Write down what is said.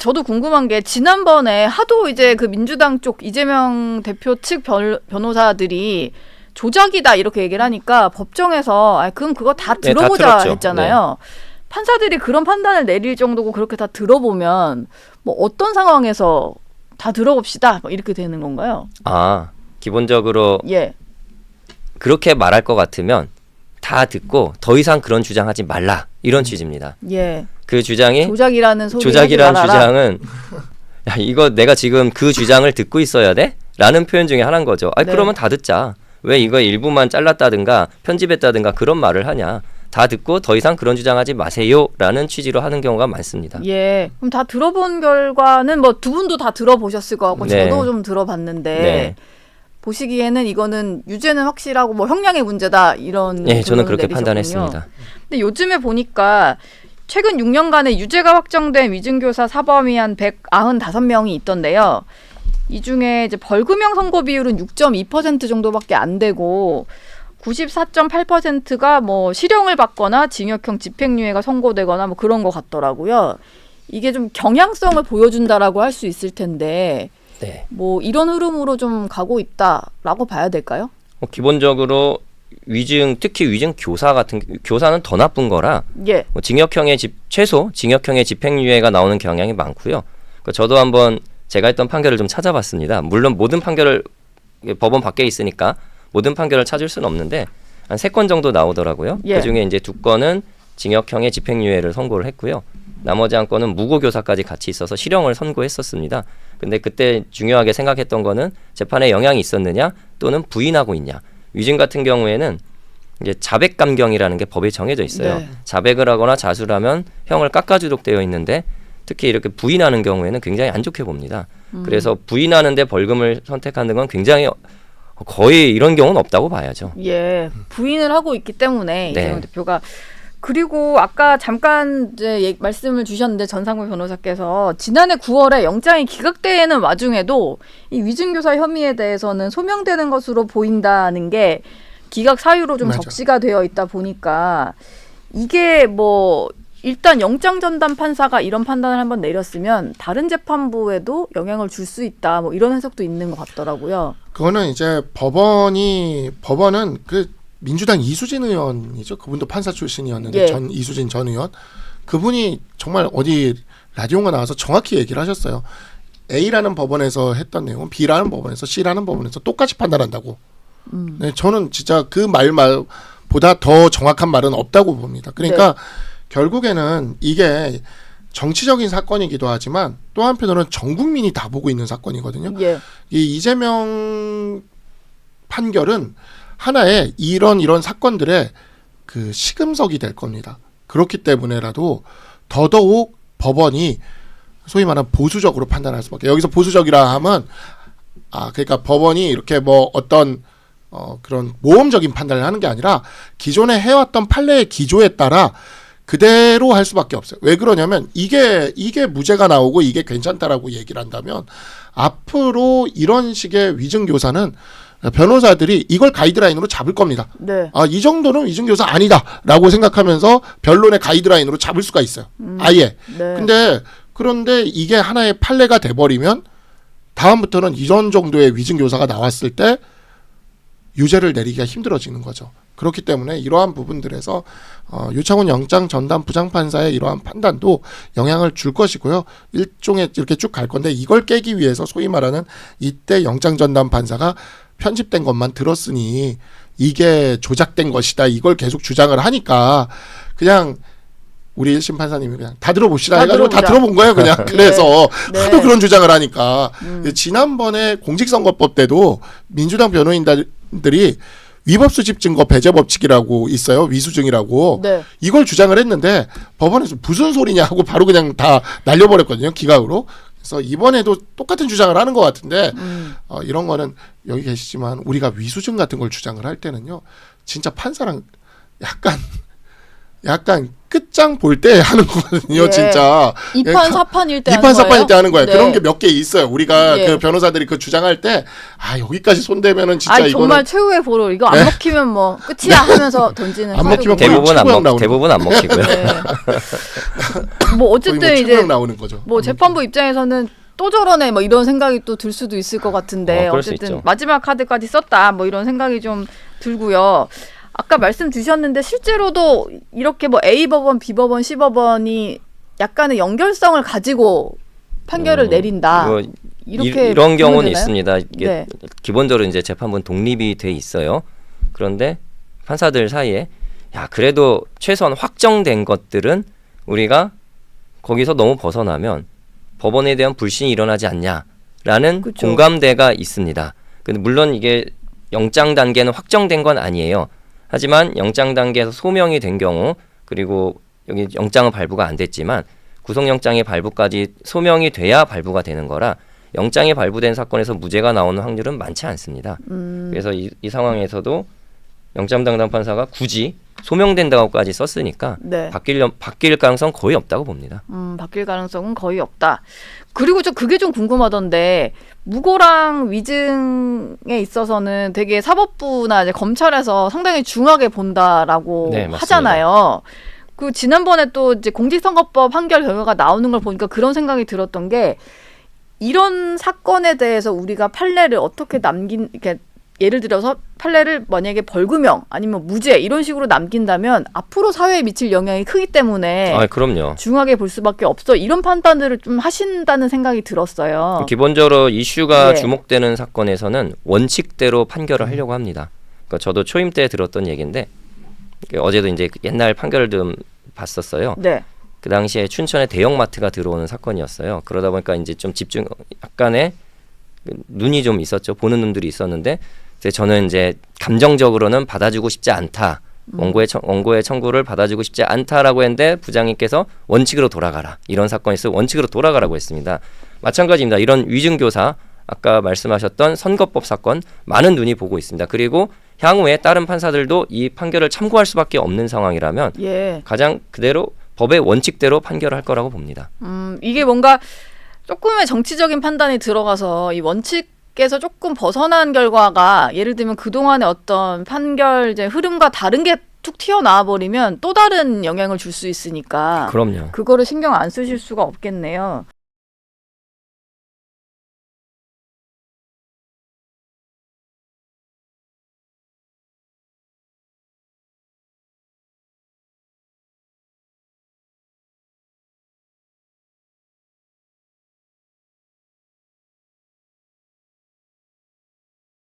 저도 궁금한 게 지난번에 하도 이제 그 민주당 쪽 이재명 대표 측 변호사들이 조작이다 이렇게 얘기를 하니까 법정에서 그럼 그거 다 들어보자 다 했잖아요. 네. 판사들이 그런 판단을 내릴 정도고 그렇게 다 들어보면 뭐 어떤 상황에서 다 들어봅시다 뭐 이렇게 되는 건가요? 기본적으로 예. 그렇게 말할 것 같으면 다 듣고 더 이상 그런 주장하지 말라 이런 취지입니다. 예. 그 주장이 조작이라는 소리 조작이라는 주장은 야, 이거 내가 지금 그 주장을 듣고 있어야 돼? 라는 표현 중에 하나인 거죠. 네. 그러면 다 듣자. 왜 이거 일부만 잘랐다든가 편집했다든가 그런 말을 하냐. 다 듣고 더 이상 그런 주장하지 마세요 라는 취지로 하는 경우가 많습니다. 예. 그럼 다 들어본 결과는 뭐 두 분도 다 들어보셨을 것 같고 네. 저도 좀 들어봤는데 네. 보시기에는 이거는 유죄는 확실하고 뭐 형량의 문제다 이런 예, 저는 그렇게 내리셨군요. 판단했습니다. 근데 요즘에 보니까 최근 6년간에 유죄가 확정된 위증교사 사범이 한 195명이 있던데요. 이 중에 이제 벌금형 선고 비율은 6.2% 정도밖에 안 되고 94.8%가 뭐 실형을 받거나 징역형 집행유예가 선고되거나 뭐 그런 것 같더라고요. 이게 좀 경향성을 보여준다라고 할 수 있을 텐데 네. 뭐 이런 흐름으로 좀 가고 있다라고 봐야 될까요? 기본적으로 특히 위증 교사는 더 나쁜 거라 예. 최소 징역형의 집행유예가 나오는 경향이 많고요. 저도 한번 제가 했던 판결을 좀 찾아봤습니다. 물론 모든 판결을 법원 밖에 있으니까 모든 판결을 찾을 수는 없는데 한 3건 정도 나오더라고요. 예. 그중에 이제 2건은 징역형의 집행유예를 선고를 했고요. 나머지 1건은 무고교사까지 같이 있어서 실형을 선고했었습니다. 근데 그때 중요하게 생각했던 거는 재판에 영향이 있었느냐 또는 부인하고 있냐. 위증 같은 경우에는 이제 자백감경이라는 게 법에 정해져 있어요. 네. 자백을 하거나 자수를 하면 형을 깎아주도록 되어 있는데 특히 이렇게 부인하는 경우에는 굉장히 안 좋게 봅니다. 그래서 부인하는데 벌금을 선택하는 건 굉장히 거의 이런 경우는 없다고 봐야죠. 예, 부인을 하고 있기 때문에 네. 이재명 대표가 그리고 아까 잠깐 이제 말씀을 주셨는데 전상무 변호사께서 지난해 9월에 영장이 기각되는 와중에도 이 위증교사 혐의에 대해서는 소명되는 것으로 보인다는 게 기각 사유로 좀 맞아. 적시가 되어 있다 보니까 이게 뭐 일단 영장 전담 판사가 이런 판단을 한번 내렸으면 다른 재판부에도 영향을 줄 수 있다 뭐 이런 해석도 있는 것 같더라고요. 그거는 이제 법원은 그 민주당 이수진 의원이죠. 그분도 판사 출신이었는데 예. 이수진 전 의원. 그분이 정말 어디 라디오가 나와서 정확히 얘기를 하셨어요. A라는 법원에서 했던 내용은 B라는 법원에서 C라는 법원에서 똑같이 판단한다고. 네, 저는 진짜 그 말보다 더 정확한 말은 없다고 봅니다. 그러니까 네. 결국에는 이게 정치적인 사건이기도 하지만 또 한편으로는 전 국민이 다 보고 있는 사건이거든요. 예. 이 이재명 판결은 하나의 이런 사건들의 그 시금석이 될 겁니다. 그렇기 때문에라도 더더욱 법원이 소위 말하는 보수적으로 판단할 수밖에. 여기서 보수적이라 하면 그러니까 법원이 이렇게 뭐 어떤 그런 모험적인 판단을 하는 게 아니라 기존에 해왔던 판례의 기조에 따라 그대로 할 수밖에 없어요. 왜 그러냐면 이게 무죄가 나오고 이게 괜찮다라고 얘기를 한다면 앞으로 이런 식의 위증교사는 변호사들이 이걸 가이드라인으로 잡을 겁니다. 네. 이 정도는 위증교사 아니다라고 생각하면서 변론의 가이드라인으로 잡을 수가 있어요. 아예. 네. 그런데 이게 하나의 판례가 돼버리면 다음부터는 이런 정도의 위증교사가 나왔을 때 유죄를 내리기가 힘들어지는 거죠. 그렇기 때문에 이러한 부분들에서 유창훈 영장 전담 부장판사의 이러한 판단도 영향을 줄 것이고요. 일종의 이렇게 쭉 갈 건데 이걸 깨기 위해서 소위 말하는 이때 영장 전담 판사가 편집된 것만 들었으니 이게 조작된 것이다. 이걸 계속 주장을 하니까 그냥 우리 1심 판사님이 그냥 다 들어봅시다 해가지고 다 들어본 거예요. 그냥. 그래서 네. 하도 그런 주장을 하니까 지난번에 공직선거법 때도 민주당 변호인들이 위법수집 증거 배제 법칙이라고 있어요. 위수증이라고. 네. 이걸 주장을 했는데 법원에서 무슨 소리냐 하고 바로 그냥 다 날려버렸거든요. 기각으로. 그래서 이번에도 똑같은 주장을 하는 것 같은데 이런 거는 여기 계시지만 우리가 위수증 같은 걸 주장을 할 때는요. 진짜 판사랑 약간 끝장 볼 때 하는 거거든요, 예. 진짜. 2판 4판일 때 2판 4판일 때 하는 거예요. 네. 그런 게 몇 개 있어요. 우리가 예. 그 변호사들이 그 주장할 때 여기까지 손대면은 진짜 이거는 정말 최후의 보루. 이거 안 먹히면 뭐 끝이야 하면서 던지는 안 먹히면 카드고. 거의 최고양 나오는 대부분 안 먹히고요. 네. 뭐 어쨌든 거의 뭐 이제 최고양 나오는 거죠. 뭐 재판부 입장에서는 또 저러네 뭐 이런 생각이 또 들 수도 있을 것 같은데 그럴 수 어쨌든 있죠. 마지막 카드까지 썼다 뭐 이런 생각이 좀 들고요. 아까 말씀 주셨는데 실제로도 이렇게 뭐 A 법원, B 법원, C 법원이 약간의 연결성을 가지고 판결을 내린다. 뭐 이렇게 이런 경우는 보면 되나요? 있습니다. 이게 네. 기본적으로 이제 재판부는 독립이 돼 있어요. 그런데 판사들 사이에 그래도 최소한 확정된 것들은 우리가 거기서 너무 벗어나면 법원에 대한 불신이 일어나지 않냐라는 그쵸. 공감대가 있습니다. 근데 물론 이게 영장 단계는 확정된 건 아니에요. 하지만 영장 단계에서 소명이 된 경우 그리고 여기 영장은 발부가 안 됐지만 구속영장의 발부까지 소명이 돼야 발부가 되는 거라 영장이 발부된 사건에서 무죄가 나오는 확률은 많지 않습니다. 그래서 이 상황에서도 영장담당 판사가 굳이 소명된다고까지 썼으니까 네. 바뀔 가능성 거의 없다고 봅니다. 바뀔 가능성은 거의 없다. 그리고 저 그게 좀 궁금하던데 무고랑 위증에 있어서는 되게 사법부나 이제 검찰에서 상당히 중하게 본다라고 네, 맞습니다. 하잖아요. 그 지난번에 또 이제 공직선거법 판결 결과가 나오는 걸 보니까 그런 생각이 들었던 게 이런 사건에 대해서 우리가 판례를 어떻게 이렇게 예를 들어서 판례를 만약에 벌금형 아니면 무죄 이런 식으로 남긴다면 앞으로 사회에 미칠 영향이 크기 때문에 그럼요. 중하게 볼 수밖에 없어. 이런 판단들을 좀 하신다는 생각이 들었어요. 기본적으로 이슈가 네. 주목되는 사건에서는 원칙대로 판결을 하려고 합니다. 그러니까 저도 초임 때 들었던 얘기인데 어제도 이제 옛날 판결을 좀 봤었어요. 네. 그 당시에 춘천에 대형마트가 들어오는 사건이었어요. 그러다 보니까 이제 좀 약간의 눈이 좀 있었죠. 보는 눈들이 있었는데 저는 이제 감정적으로는 받아주고 싶지 않다. 원고의 청구를 받아주고 싶지 않다라고 했는데 부장님께서 원칙으로 돌아가라. 이런 사건이 있으면 원칙으로 돌아가라고 했습니다. 마찬가지입니다. 이런 위증교사 아까 말씀하셨던 선거법 사건 많은 눈이 보고 있습니다. 그리고 향후에 다른 판사들도 이 판결을 참고할 수밖에 없는 상황이라면 예. 가장 그대로 법의 원칙대로 판결을 할 거라고 봅니다. 이게 뭔가 조금의 정치적인 판단이 들어가서 이 원칙에서 조금 벗어난 결과가 예를 들면 그동안의 어떤 판결 이제 흐름과 다른 게 툭 튀어나와 버리면 또 다른 영향을 줄 수 있으니까 그럼요. 그거를 신경 안 쓰실 수가 없겠네요.